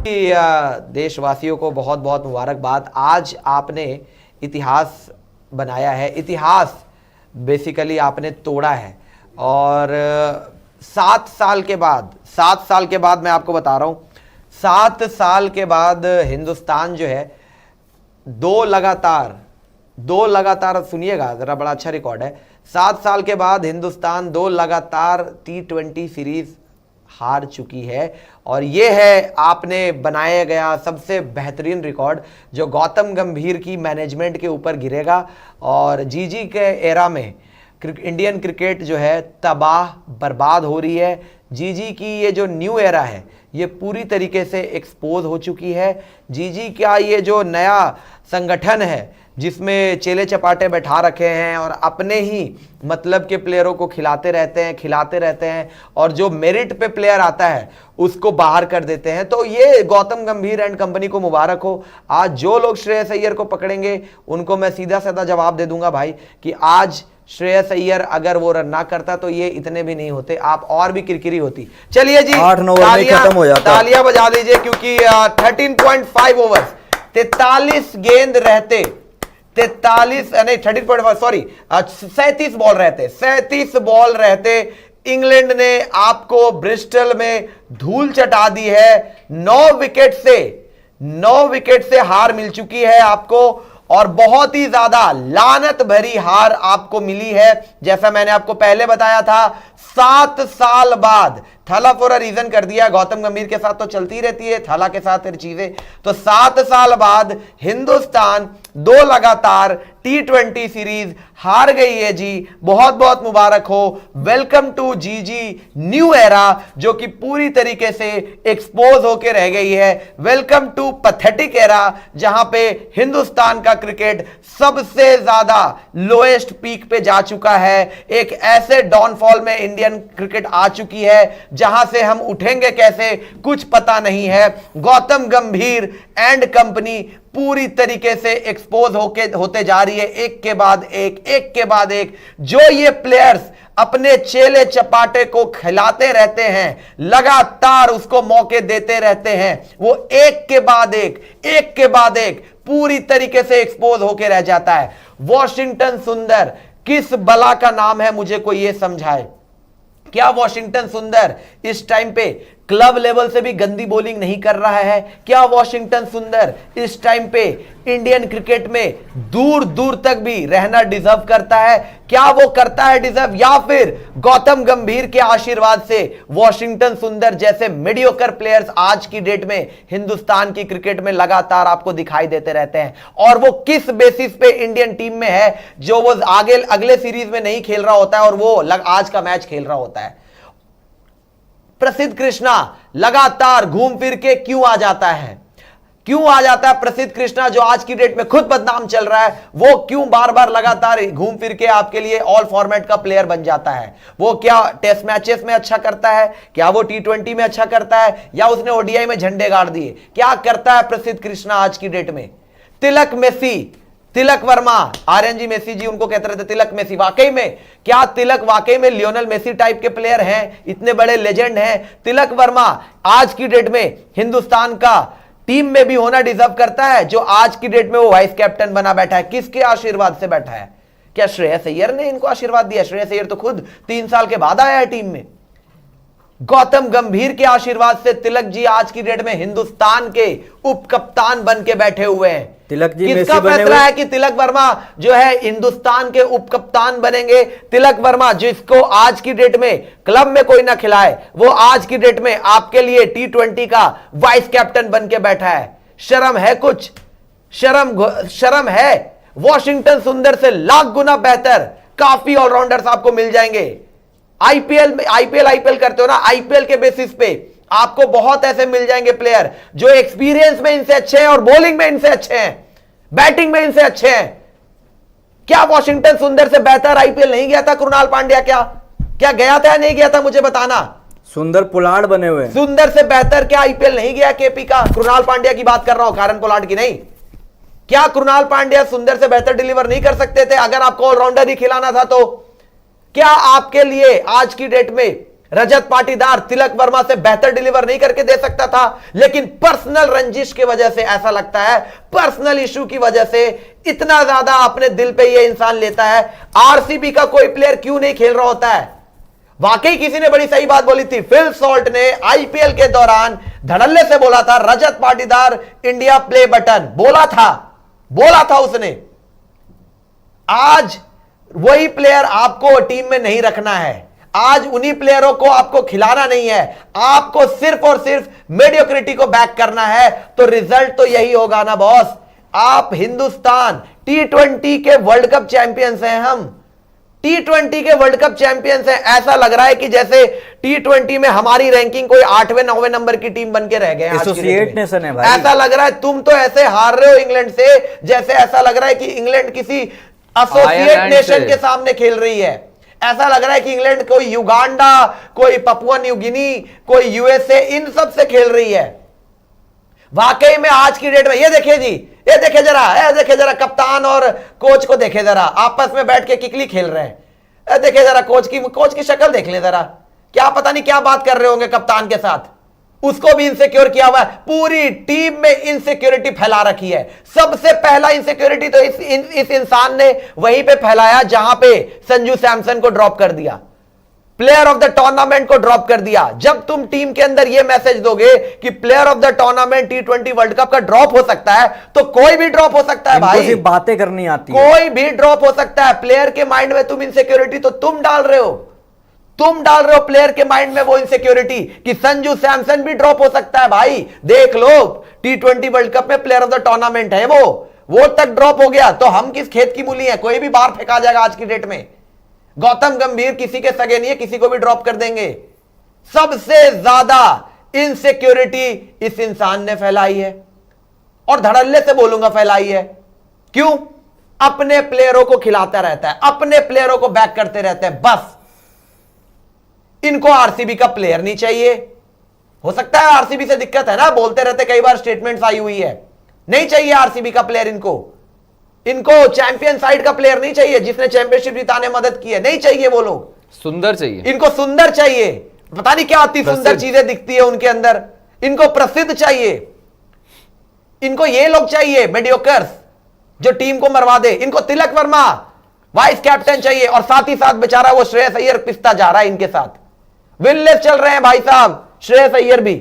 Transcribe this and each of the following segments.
देशवासियों को बहुत बहुत मुबारकबाद। आज आपने इतिहास बनाया है, इतिहास बेसिकली आपने तोड़ा है। और 7 साल के बाद मैं आपको बता रहा हूं, 7 साल के बाद हिंदुस्तान जो है दो लगातार सुनिएगा जरा, बड़ा अच्छा रिकॉर्ड है। 7 साल के बाद हिंदुस्तान 2 लगातार T20 सीरीज हार चुकी है और यह है आपने बनाया गया सबसे बेहतरीन रिकॉर्ड जो गौतम गंभीर की मैनेजमेंट के ऊपर गिरेगा। और जीजी के एरा में इंडियन क्रिकेट जो है तबाह बर्बाद हो रही है। जीजी की ये जो न्यू एरा है ये पूरी तरीके से एक्सपोज हो चुकी है। जीजी का ये जो नया संगठन है जिसमें चेले चपाटे बैठा रखे हैं और अपने ही मतलब के प्लेयरों को खिलाते रहते हैं और जो मेरिट पे प्लेयर आता है उसको बाहर कर देते हैं। तो ये गौतम गंभीर एंड कंपनी को मुबारक हो। आज जो लोग श्रेयस अय्यर को पकड़ेंगे उनको मैं सीधा साधा जवाब दे दूंगा भाई कि आज श्रेयस अय्यर अगर वो रन ना करता तो ये इतने भी नहीं होते, आप और भी किरकिरी होती। चलिए जी, 8-9 ओवर में खत्म हो जाता। तालियां बजा दीजिए क्योंकि 13.5 ओवर्स 43 गेंद रहते 37 बॉल रहते इंग्लैंड ने आपको ब्रिस्टल में धूल चटा दी है। 9 विकेट से हार मिल चुकी है आपको और बहुत ही ज्यादा लानत भरी हार आपको मिली है। जैसा मैंने आपको पहले बताया था, 7 साल बाद, थाला फॉर अ रीजन कर दिया। गौतम गंभीर के साथ तो चलती रहती है, थाला के साथ फिर चीजें। तो 7 साल बाद हिंदुस्तान 2 लगातार T20 सीरीज हार गई है जी। बहुत बहुत मुबारक हो। वेलकम टू जीजी न्यू एरा जो कि पूरी तरीके से एक्सपोज होके रह गई है। वेलकम टू पैथेटिक एरा जहां पे हिंदुस्तान का क्रिकेट सबसे ज्यादा लोएस्ट पीक पे जा चुका है। एक ऐसे डाउनफॉल में इंडियन क्रिकेट आ चुकी है जहां से हम उठेंगे कैसे कुछ पता नहीं है। गौतम गंभीर एंड कंपनी पूरी तरीके से एक्सपोज होते जा रही है, एक के बाद एक। जो ये प्लेयर्स अपने चेले चपाटे को खिलाते रहते हैं, लगातार उसको मौके देते रहते हैं, वो एक के बाद एक पूरी तरीके से एक्सपोज होके रह जाता है। वॉशिंगटन सुंदर किस बला का नाम है, मुझे कोई ये समझाए। क्या वॉशिंगटन सुंदर इस टाइम पे क्लब लेवल से भी गंदी बॉलिंग नहीं कर रहा है? क्या वॉशिंगटन सुंदर इस टाइम पे इंडियन क्रिकेट में दूर दूर तक भी रहना डिजर्व करता है? क्या वो करता है डिजर्व, या फिर गौतम गंभीर के आशीर्वाद से वॉशिंगटन सुंदर जैसे मीडियोकर प्लेयर्स आज की डेट में हिंदुस्तान की क्रिकेट में लगातार आपको दिखाई देते रहते हैं? और वो किस बेसिस पे इंडियन टीम में है जो वो आगे अगले सीरीज में नहीं खेल रहा होता है और वो आज का मैच खेल रहा होता है? प्रसिद्ध कृष्णा लगातार घूम फिर के क्यों आ जाता है प्रसिद्ध कृष्णा जो आज की डेट में खुद बदनाम चल रहा है, वो क्यों बार बार लगातार घूम फिर के आपके लिए ऑल फॉर्मेट का प्लेयर बन जाता है? वो क्या टेस्ट मैचेस में अच्छा करता है? क्या वो T20 में अच्छा करता है? या उसने ODI में झंडे गाड़ दिए? क्या करता है प्रसिद्ध कृष्णा आज की डेट में? तिलक वर्मा, RNG मेसी जी उनको कहते रहते तिलक मेसी। वाकई में क्या तिलक वाकई में लियोनल मेसी टाइप के प्लेयर हैं? इतने बड़े लेजेंड हैं। तिलक वर्मा आज की डेट में हिंदुस्तान का टीम में भी होना डिजर्व करता है जो आज की डेट में वो वाइस कैप्टन बना बैठा है? किसके आशीर्वाद से बैठा है? क्या श्रेयस अय्यर ने इनको आशीर्वाद दिया? श्रेयस अय्यर तो खुद 3 साल के बाद आया है टीम में। गौतम गंभीर के आशीर्वाद से तिलक जी आज की डेट में हिंदुस्तान के उप कप्तान बन के बैठे हुए हैं। तिलक जी किसका फैसला है कि तिलक वर्मा जो है हिंदुस्तान के उप कप्तान बनेंगे? तिलक वर्मा जिसको आज की डेट में क्लब में कोई ना खिलाए, वो आज की डेट में आपके लिए T20 का वाइस कैप्टन बन के बैठा है। शर्म है कुछ? शर्म है? वॉशिंगटन सुंदर से लाख गुना बेहतर काफी ऑलराउंडर्स आपको मिल जाएंगे। आईपीएल करते हो ना, आईपीएल के बेसिस पे आपको बहुत ऐसे मिल जाएंगे प्लेयर जो एक्सपीरियंस में इनसे अच्छे हैं और बॉलिंग में इनसे अच्छे हैं, बैटिंग में इनसे अच्छे हैं। क्या वॉशिंगटन सुंदर से बेहतर आईपीएल नहीं गया था कृणाल पांड्या? क्या गया था या नहीं गया था, मुझे बताना। सुंदर पोलार्ड बने हुए। सुंदर से बेहतर क्या आईपीएल नहीं गया केपी का? कृणाल पांड्या की बात कर रहा हूं, कारण पोलार्ड की नहीं। क्या कृणाल पांड्या सुंदर से बेहतर डिलीवर नहीं कर सकते थे अगर आपको ऑलराउंडर ही खिलाना था? तो क्या आपके लिए आज की डेट में रजत पाटीदार तिलक वर्मा से बेहतर डिलीवर नहीं करके दे सकता था, लेकिन पर्सनल रंजिश की वजह से ऐसा लगता है, पर्सनल इशू की वजह से इतना ज्यादा अपने दिल पे ये इंसान लेता है। आरसीबी का कोई प्लेयर क्यों नहीं खेल रहा होता है? वाकई किसी ने बड़ी सही बात बोली थी, फिल सॉल्ट ने आईपीएल के दौरान धड़ल्ले से बोला था, Rajat Patidar India play button, बोला था उसने। आज वही प्लेयर आपको टीम में नहीं रखना है, आज उन्हीं प्लेयरों को आपको खिलाना नहीं है, आपको सिर्फ और सिर्फ मेडियोक्रिटी को बैक करना है, तो रिजल्ट तो यही होगा ना बॉस। आप हिंदुस्तान T20 के वर्ल्ड कप चैंपियंस हैं, हम T20 के वर्ल्ड कप चैंपियंस हैं। ऐसा लग रहा है कि जैसे T20 में हमारी रैंकिंग कोई 8वें 9वें नंबर की टीम बन के रह गए। एसोसिएट नेशन है भाई। ऐसा लग रहा है तुम तो ऐसे हार रहे हो इंग्लैंड से, जैसे ऐसा लग रहा है कि इंग्लैंड किसी एसोसिएट नेशन के सामने खेल रही है। ऐसा लग रहा है कि इंग्लैंड कोई युगांडा, कोई पपुआ न्यू गिनी, कोई यूएसए, इन सब से खेल रही है। वाकई में आज की डेट में ये देखिए जी, ये देखे जरा कप्तान और कोच को देखे जरा, आपस में बैठ के किकली खेल रहे हैं। देखे जरा कोच की शक्ल देख ले जरा, क्या पता नहीं क्या बात कर रहे होंगे कप्तान के साथ। उसको भी इनसिक्योर किया हुआ है, पूरी टीम में इनसिक्योरिटी फैला रखी है। सबसे पहला इनसिक्योरिटी तो इस इंसान ने वहीं पे फैलाया जहां पे संजू सैमसन को ड्रॉप कर दिया, प्लेयर ऑफ द टूर्नामेंट को ड्रॉप कर दिया। जब तुम टीम के अंदर यह मैसेज दोगे कि player of the tournament T20 world cup का ड्रॉप हो सकता है, तो कोई भी ड्रॉप हो सकता है भाई, सिर्फ बातें करनी आती है, कोई भी ड्रॉप हो सकता है। प्लेयर के माइंड में तुम इनसिक्योरिटी तो तुम डाल रहे हो प्लेयर के माइंड में वो इनसिक्योरिटी कि संजू सैमसन भी ड्रॉप हो सकता है। भाई देख लो, T20 वर्ल्ड कप में प्लेयर ऑफ द टूर्नामेंट है वो तक ड्रॉप हो गया, तो हम किस खेत की मूली है? कोई भी बाहर फेंका जाएगा आज की डेट में। गौतम गंभीर किसी के सगे नहीं है, किसी को भी ड्रॉप कर देंगे। सबसे ज्यादा इनसिक्योरिटी इस इंसान ने फैलाई है, और धड़ल्ले से बोलूंगा फैलाई है। क्यों? अपने प्लेयरों को खिलाता रहता है, अपने प्लेयरों को बैक करते रहते हैं। बस इनको आरसीबी का प्लेयर नहीं चाहिए। हो सकता है आरसीबी से दिक्कत है ना, बोलते रहते, कई बार स्टेटमेंट्स आई हुई है, नहीं चाहिए आरसीबी का प्लेयर इनको चैंपियन साइड का प्लेयर नहीं चाहिए, जिसने चैंपियनशिप जिताने मदद की है, नहीं चाहिए वो लोग। सुंदर चाहिए इनको, सुंदर चाहिए, पता नहीं क्या आती सुंदर चीजें दिखती है उनके अंदर। इनको प्रसिद्ध चाहिए, इनको ये लोग चाहिए मेडियोकर्स जो टीम को मरवा दे। इनको तिलक वर्मा वाइस कैप्टन चाहिए, और साथ ही साथ बेचारा वो श्रेयस अय्यर पिसता जा रहा है इनके साथ। विनलेस चल रहे हैं भाई साहब, श्रेयस अय्यर भी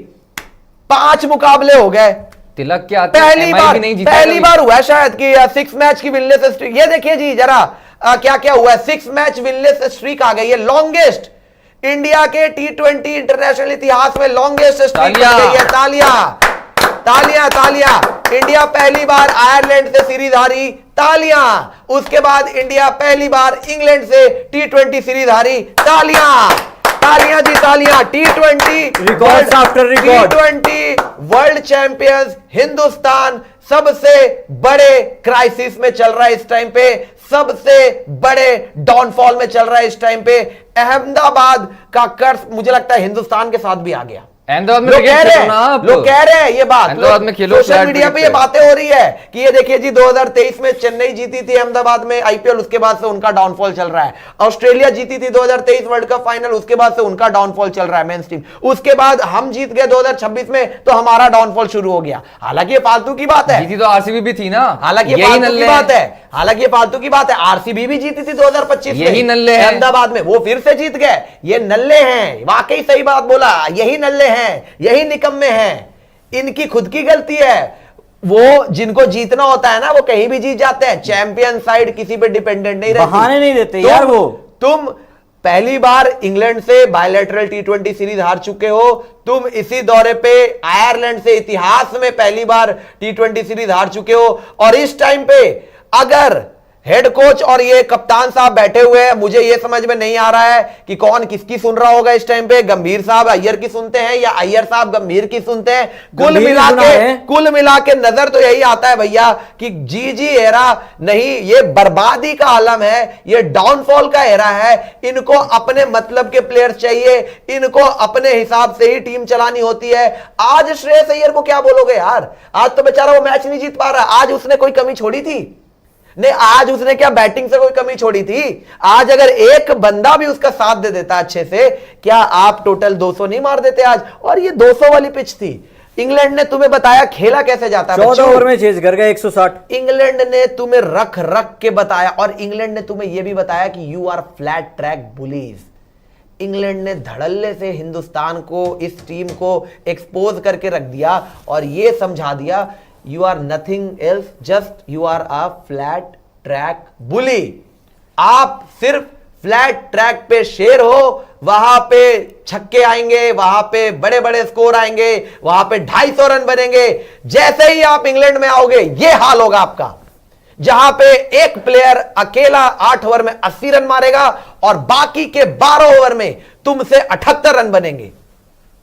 5 मुकाबले हो गए। तिलक क्या पहली बार हुआ है शायद कि 6 मैच की विनलेस स्ट्रीक। ये देखिए जी जरा क्या क्या हुआ है, 6 मैच विनलेस स्ट्रीक आ गई है, लॉन्गेस्ट इंडिया के T20 इंटरनेशनल इतिहास में लॉन्गेस्ट स्ट्रीक आ गई है। तालियां। इंडिया पहली बार आयरलैंड से सीरीज हारी, तालियां। उसके बाद इंडिया पहली बार इंग्लैंड से T20 सीरीज हारी, तालियां जी तालियां। T20 record after record, T20 world champions Hindustan सबसे बड़े क्राइसिस में चल रहा है इस टाइम पे, सबसे बड़े डाउनफॉल में चल रहा है इस टाइम पे। अहमदाबाद का कर्ज मुझे लगता है हिंदुस्तान के साथ भी आ गया। अहमदाबाद में लोग कह रहे हैं ये बात, अहमदाबाद में खेलो, सोशल मीडिया पे ये बातें हो रही है कि ये देखिए जी 2023 में चेन्नई जीती थी अहमदाबाद में आईपीएल, उसके बाद से उनका डाउनफॉल चल रहा है। ऑस्ट्रेलिया जीती थी 2023 वर्ल्ड कप फाइनल, उसके बाद से उनका डाउनफॉल चल रहा है मेंस टीम। उसके बाद हम जीत गए 2026 में, तो हमारा डाउनफॉल शुरू हो गया। हालांकि ये फालतू की बात है, जीती तो आरसीबी भी थी ना, हालांकि ये फालतू की बात है, आरसीबी भी जीती थी 2025 में, यही नल्ले हैं अहमदाबाद में, वो फिर से जीत गए। ये नल्ले हैं, वाकई सही बात बोला, यही नल्ले हैं, यही निकम्मे हैं, इनकी खुद की गलती है। वो जिनको जीतना होता है ना, वो कहीं भी जीत जाते हैं। चैंपियन साइड किसी पे डिपेंडेंट नहीं रहती, बहाने नहीं देते यार। वो तुम पहली बार इंग्लैंड से बायलैटरल T20 सीरीज हार चुके हो, तुम इसी दौरे पे आयरलैंड से इतिहास में पहली बार T20 सीरीज हार चुके हो, और इस टाइम पे अगर हेड कोच और ये कप्तान साहब बैठे हुए हैं, मुझे ये समझ में नहीं आ रहा है कि कौन किसकी सुन रहा होगा इस टाइम पे। गंभीर साहब अय्यर की सुनते हैं या अय्यर साहब गंभीर की सुनते हैं? कुल मिला के नजर तो यही आता है भैया कि जी एरा नहीं, ये बर्बादी का आलम है, ये डाउनफॉल का एरा है। इनको अपने मतलब के प्लेयर्स चाहिए, इनको अपने हिसाब से ही टीम चलानी होती है। आज श्रेयस अय्यर को क्या बोलोगे यार? आज तो बेचारा वो मैच नहीं जीत पा रहा, आज उसने कोई कमी छोड़ी थी? नहीं, आज उसने क्या बैटिंग से कोई कमी छोड़ी थी? आज अगर एक बंदा भी उसका साथ दे देता अच्छे से, क्या आप टोटल 200 नहीं मार देते आज? और ये 200 वाली पिच थी। इंग्लैंड ने तुम्हें बताया खेला कैसे जाता है। 14 ओवर में चेज कर गए 160। इंग्लैंड ने तुम्हें रख रख के बताया, और इंग्लैंड ने तुम्हें यह भी बताया कि you are flat track bullies. England ने धड़ल्ले से हिंदुस्तान को, इस टीम को एक्सपोज करके रख दिया और यह समझा दिया you are nothing else, just you are a flat track bully. आप सिर्फ फ्लैट ट्रैक पे शेर हो, वहां पे छक्के आएंगे, वहां पे बड़े बड़े स्कोर आएंगे, वहां पे 250 रन बनेंगे। जैसे ही आप इंग्लैंड में आओगे यह हाल होगा आपका, जहां पे एक प्लेयर अकेला 8 ओवर में 80 रन मारेगा और बाकी के 12 ओवर में तुमसे 78 रन बनेंगे।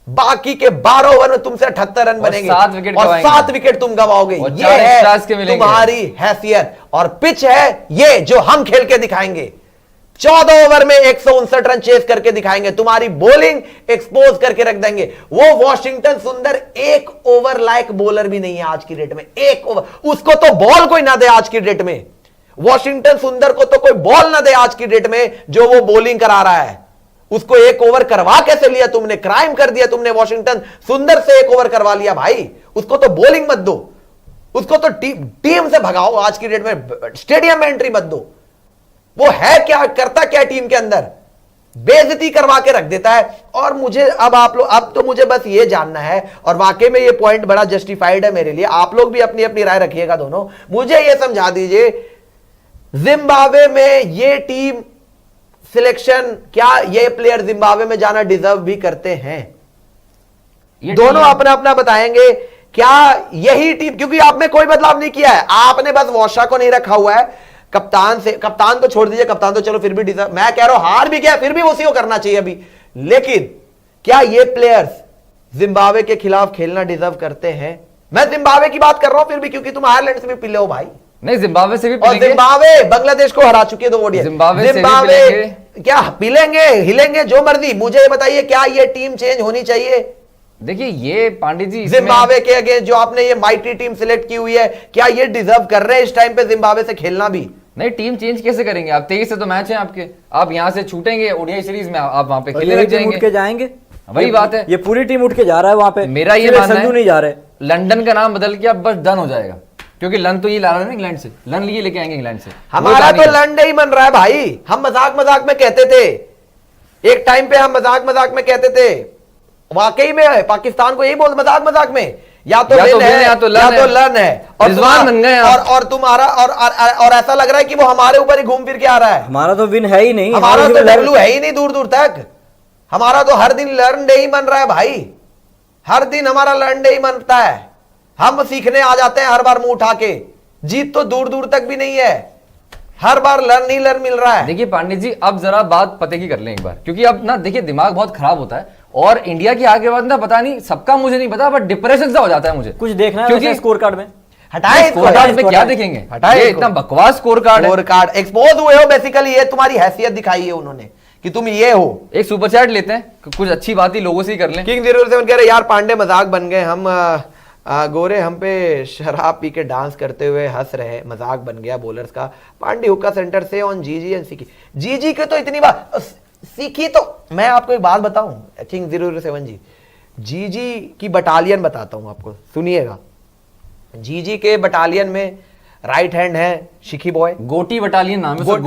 बाकी के 12 ओवर में तुमसे 78 रन बनेंगे और 7 विकेट तुम गवाओगे। ये है तुम्हारी हैसियत, और पिच है ये जो हम खेल के दिखाएंगे। 14 ओवर में 159 रन चेस करके दिखाएंगे, तुम्हारी बॉलिंग एक्सपोज करके रख देंगे। वो वॉशिंगटन सुंदर एक ओवर लायक बॉलर भी नहीं है आज की डेट में। एक ओवर, उसको तो बॉल कोई ना दे आज की डेट में। वॉशिंगटन सुंदर को तो कोई बॉल ना दे आज की डेट में जो वो बॉलिंग करा रहा है। उसको एक ओवर करवा कैसे लिया तुमने? क्राइम कर दिया तुमने। वॉशिंगटन सुंदर से एक ओवर करवा लिया भाई। उसको तो बॉलिंग मत दो, उसको तो टीम से भगाओ। आज की डेट में स्टेडियम में एंट्री मत दो। वो है क्या, करता क्या टीम के अंदर? बेइज्जती करवा के रख देता है। और मुझे अब तो मुझे बस ये जानना है, और वाकई में ये पॉइंट बड़ा जस्टिफाइड है मेरे लिए। आप लोग भी अपनी अपनी राय रखिएगा दोनों। मुझे ये समझा दीजिए, जिम्बाब्वे में ये टीम सिलेक्शन, क्या ये प्लेयर जिम्बाब्वे में जाना डिजर्व भी करते हैं? दोनों अपना अपना बताएंगे। क्या यही टीम, क्योंकि आपने कोई बदलाव नहीं किया है, आपने बस वॉशा को नहीं रखा हुआ है। कप्तान तो छोड़ दीजिए, कप्तान तो चलो फिर भी डिजर्व, मैं कह रहा हूं हार भी गया फिर भी उसी को करना चाहिए अभी। लेकिन क्या ये प्लेयर्स जिम्बाब्वे के खिलाफ खेलना डिजर्व करते हैं? मैं जिम्बाब्वे की बात कर रहा हूं फिर भी, क्योंकि तुम आयरलैंड से भी पिले हो भाई। नहीं, जिम्बाब्वे से भी और जिम्बाब्वे बांग्लादेश को हरा चुकी है 2 ओडीआई। जिम्बाब्वे क्या पिलेंगे, हिलेंगे, जो मर्जी। मुझे बताइए, क्या ये टीम चेंज होनी चाहिए? देखिए ये पांडे जी, जिम्बाब्वे के अगेंस्ट जो आपने ये माइटी टीम सिलेक्ट की हुई है, क्या ये डिजर्व कर रहे हैं इस टाइम पे जिम्बाब्वे से खेलना भी? नहीं, टीम चेंज कैसे करेंगे आप? 23 से तो मैच है आपके, आप यहां से छूटेंगे ओडीआई सीरीज में, आप वहां पे खेलने लग जाएंगे। वही बात है, ये पूरी टीम उठ के जा रहा है वहां पे। मेरा ये मानना है नहीं जा रहे, लंदन का नाम बदल के अब बस डन हो जाएगा, क्योंकि लन तो ये ला रहा है ना इंग्लैंड से, लन ये लेके आएंगे इंग्लैंड से। हमारा तो लन ही बन रहा है भाई। हम मजाक मजाक में कहते थे, एक टाइम पे हम मजाक मजाक में कहते थे, वाकई में पाकिस्तान को यही बोल मजाक मजाक में, या तो लन है या तो लन है, और तुम्हारा और ऐसा लग रहा है कि वो हमारे ऊपर ही घूम फिर के आ रहा है। हमारा तो विन है ही नहीं, हमारा तो डब्ल्यू है ही नहीं दूर दूर तक। हमारा तो हर दिन लर्न डे ही बन रहा है भाई, हर दिन हमारा लर्न डे ही बनता है। हम सीखने आ जाते हैं हर बार मुंह उठा के। जीत तो दूर दूर तक भी नहीं है, हर बार लर्न ही लर्न मिल रहा है। देखिए पांडे जी, अब जरा बात पते की कर लें एक बार, क्योंकि अब ना देखिए दिमाग बहुत खराब होता है, और इंडिया की आगे बाद ना पता नहीं सबका, मुझे नहीं पता, बट डिप्रेशन सा हो जाता है मुझे। कुछ देखना है क्योंकि स्कोर कार्ड में, हटाए स्कोर कार्ड में क्या देखेंगे? हटाए, इतना बकवास स्कोर कार्ड है। स्कोर कार्ड एक्सपोज हुए हो बेसिकली, ये तुम्हारी हैसियत दिखाई है उन्होंने कि तुम ये हो। एक सुपर चैट लेते हैं, कुछ अच्छी बात ही लोगों से ही कर लें। किंग 007 कह रहे यार पांडे मजाक बन गए, हम गोरे हम पे शराब पी के डांस करते हुए हंस रहे, मजाक बन गया बॉलर्स का। पांडे हुक्का सेंटर से ऑन जीजी एंड सीखी, जीजी के तो इतनी बात सीखी। तो मैं आपको एक बात बताऊं किंग 007 जी, जीजी की बटालियन बताता हूं आपको, सुनिएगा। जीजी के बटालियन में राइट हैंड है शिखी बॉय, गोटी बटालियन नाम है,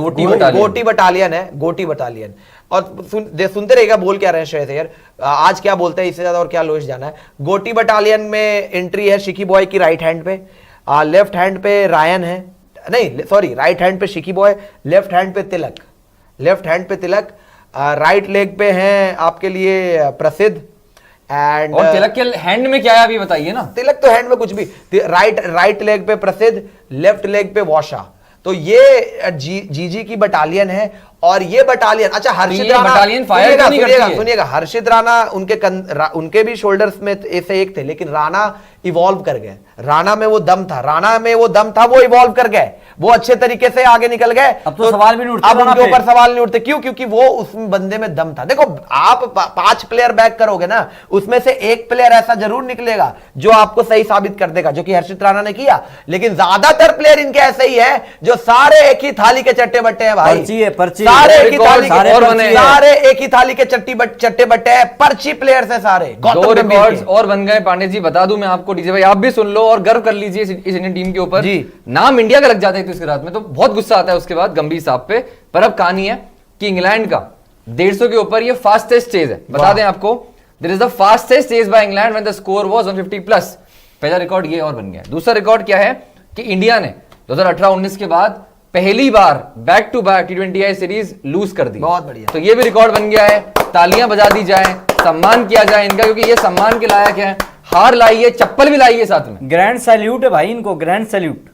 गोटी बटालियन है, गोटी बटालियन। और सुनते रहेगा बोल क्या रहे हैं श्रेयस यार, आज क्या बोलते हैं, इससे ज्यादा और क्या लोश जाना है। गोटी बटालियन में एंट्री है शिखी बॉय की राइट हैंड पे, लेफ्ट हैंड पे रायन है, नहीं सॉरी, राइट हैंड पे शिखी बॉय, लेफ्ट हैंड पे तिलक, लेफ्ट हैंड पे तिलक, राइट लेग पे हैं आपके लिए प्रसिद्ध। एंड और तिलक के हैंड में क्या है अभी बताइए ना? तिलक तो हैंड में कुछ भी, राइट लेग पे प्रसिद्ध, लेफ्ट लेग पे वॉशा। तो ये जीजी की बटालियन है। और ये बटालियन, अच्छा हर्षित ये राणा, बटालियन फायर सुनिएगा, क्यों नहीं सुनिएगा, करती है? सुनिएगा, हर्षित राणा उनके भी शोल्डर्स में ऐसे एक थे, लेकिन राणा इवॉल्व कर गए। राणा में वो दम था, वो इवॉल्व कर गए, वो अच्छे तरीके से आगे निकल गए। अब तो सवाल भी नहीं उठते अब वहां उनके पे। ऊपर सवाल नहीं उठते, क्यों? क्योंकि वो उस बंदे में दम था। देखो आप 5 प्लेयर बैक करोगे ना, उसमें से एक प्लेयर ऐसा जरूर निकलेगा जो आपको सही साबित कर देगा, जो कि हर्षित राणा ने किया। लेकिन ज्यादातर प्लेयर इनके ऐसे ही है जो सारे एक ही थाली के चट्टे बट्टे हैं भाई, पर्ची है, पर्ची सारे है। एक ही थाली सारे के, पर्ची है। सारे एक ही थाली के चट्टे बट्टे हैं, पर्ची प्लेयर्स है सारे। दो गौतम गंभीर रिकॉर्ड्स के। और बन गए पांडे जी, बता दूं मैं आपको, डीजे भाई आप भी सुन लो और गर्व कर लीजिए इस इंडियन टीम के ऊपर। जी। नाम इंडिया का लग जाता है तो इसके रात में तो बहुत गुस्सा आता है उसके बाद गंभीर साहब पे। पर अब कहानी है कि इंग्लैंड का 150 के ऊपर ये फास्टेस्ट चेज है। बता दें आपको, there is the fastest chase by England when the score was 150 plus. पहला रिकॉर्ड ये और बन गया। दूसरा रिकॉर्ड क्या है कि इंडिया ने 2018-19 के बाद पहली बार back to back T20I series lose कर दी। बहुत बढ़िया। तो ये भी रिकॉर्ड बन गया है। तालियां बजा दी जाए, सम्मान किया जाए इनका, क्योंकि ये सम्मान के लायक है। हार लाई है, चप्पल भी लाई है साथ में। ग्रैंड सैल्यूट है भाई इनको, ग्रैंड सैल्यूट।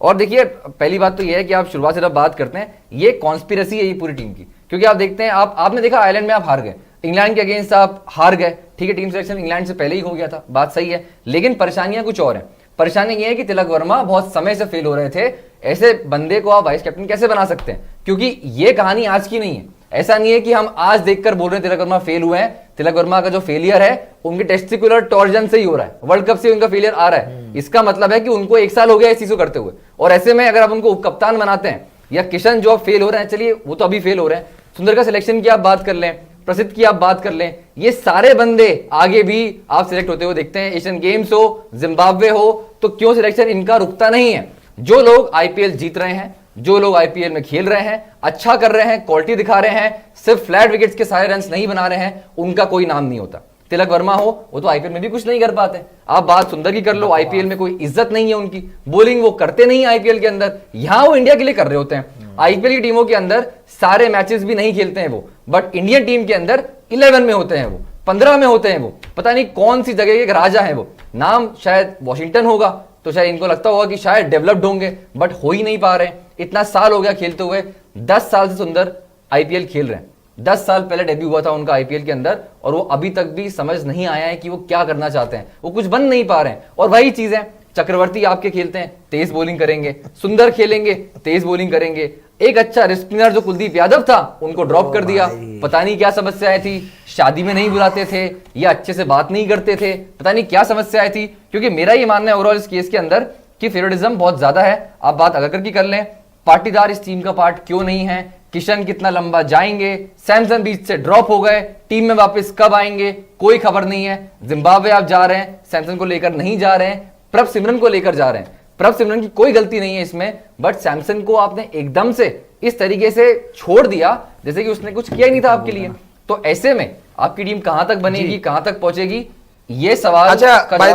और देखिए पहली बात तो ये है कि आप शुरुआत से जब बात करते हैं, ये कॉन्स्पिरेसी है ये पूरी टीम की। क्योंकि आप देखते हैं, आपने देखा आयरलैंड में आप हार गए, इंग्लैंड के अगेंस्ट आप हार गए, ठीक है, टीम सिलेक्शन इंग्लैंड से पहले ही हो गया था, बात सही है। लेकिन परेशानियां कुछ और हैं। परेशानी ये है कि तिलक वर्मा बहुत समय से फेल हो रहे थे। ऐसे बंदे को आप वाइस कैप्टन कैसे बना सकते हैं? क्योंकि ये कहानी आज की नहीं है। ऐसा नहीं है कि हम आज देखकर बोल रहे हैं तिलक वर्मा फेल हुए हैं। तिलक वर्मा का जो फेलियर है उनके टेस्टिकुलर टॉर्जन से ही हो रहा है, वर्ल्ड कप से उनका फेलियर आ रहा है। इसका मतलब है कि उनको 1 साल हो गया इस चीज को करते हुए। और ऐसे में अगर आप उनको उप कप्तान बनाते हैं, या किशन जो फेल हो रहे हैं, चलिए वो तो अभी फेल हो रहे हैं, सुंदर का सिलेक्शन की आप बात कर लें, प्रसिद्ध की आप बात कर लें, ये सारे बंदे आगे भी आप सिलेक्ट होते हुए देखते हैं। एशियन गेम्स हो, जिम्बाब्वे हो, तो क्यों सिलेक्शन इनका रुकता नहीं है? जो लोग आईपीएल जीत रहे हैं, जो लोग आईपीएल में खेल रहे हैं, अच्छा कर रहे हैं, क्वालिटी दिखा रहे हैं, सिर्फ फ्लैट विकेट्स के सारे रन्स नहीं बना रहे हैं, उनका कोई नाम नहीं होता। तिलक वर्मा हो, वो तो आईपीएल में भी कुछ नहीं कर पाते। आप बात सुंदर की कर लो, आईपीएल में कोई इज्जत नहीं है उनकी, बॉलिंग वो करते नहीं आईपीएल के अंदर, यहां वो इंडिया के लिए कर रहे होते हैं। आईपीएल की टीमों के अंदर सारे मैचेस भी नहीं खेलते हैं वो, बट इंडियन टीम के अंदर 11 में होते हैं वो, 15 में होते हैं वो, पता नहीं कौन सी जगह के राजा हैं वो। नाम शायद वॉशिंगटन होगा, तो शायद इनको लगता होगा कि शायद डेवलप्ड होंगे, बट हो ही नहीं पा रहे। इतना साल हो गया खेलते हुए, 10 साल से सुंदर आईपीएल खेल रहे हैं। 10 साल पहले डेब्यू हुआ था उनका आईपीएल के अंदर, और वो अभी तक भी समझ नहीं आया है कि वो क्या करना चाहते हैं, वो कुछ बन नहीं पा रहे हैं। और वही चीज है, चक्रवर्ती आपके खेलते हैं, तेज बॉलिंग करेंगे, सुंदर खेलेंगे, तेज बॉलिंग करेंगे। एक अच्छा स्पिनर जो कुलदीप यादव था, उनको ड्रॉप कर दिया, पता नहीं क्या समस्याएं थी, शादी में नहीं बुलाते थे, या अच्छे से बात नहीं करते थे, पता नहीं क्या समस्याएं थी। क्योंकि मेरा ये मानना है ओवरऑल इस केस के अंदर कि फेवरेटिज्म बहुत ज्यादा है। आप बात अगर की कर लें, पाटीदार इस टीम का पार्ट क्यों नहीं है, किशन कितना लंबा जाएंगे, सैमसन बीच से ड्रॉप हो गए, टीम में वापस कब आएंगे कोई खबर नहीं है। जिम्बाब्वे आप जा रहे हैं, सैमसन को लेकर नहीं जा रहे हैं, प्रभ सिमरन को लेकर जा रहे हैं। प्रभ सिमरन की कोई गलती नहीं है इसमें, बट सैमसन को आपने एकदम से इस तरीके से छोड़ दिया जैसे कि उसने कुछ किया ही नहीं था आपके लिए। तो ऐसे में आपकी टीम कहां तक बनेगी, कहां तक पहुंचेगी, ये सवाल। अच्छा बाय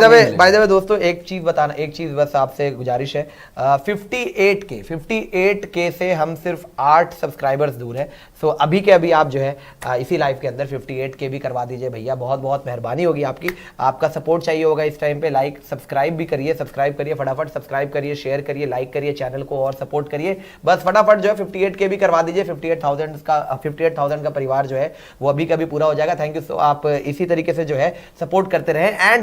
द वे दोस्तों, एक चीज बस आपसे गुजारिश है। 58K से हम सिर्फ 8 सब्सक्राइबर्स दूर है। सो अभी के अभी आप जो है इसी लाइव के अंदर 58K भी करवा दीजिए भैया, बहुत बहुत मेहरबानी होगी आपकी। आपका सपोर्ट चाहिए होगा इस टाइम पे। लाइक सब्सक्राइब भी करिए, सब्सक्राइब करिए फटाफट, सब्सक्राइब करिए, शेयर करिए, लाइक करिए चैनल को और सपोर्ट करिए। बस फटाफट जो है 58K भी करवा दीजिए। 58,000 का परिवार जो है वो अभी कभी पूरा हो जाएगा। Thank you. सो आप इसी तरीके से जो है सपोर्ट करते रहे। एंड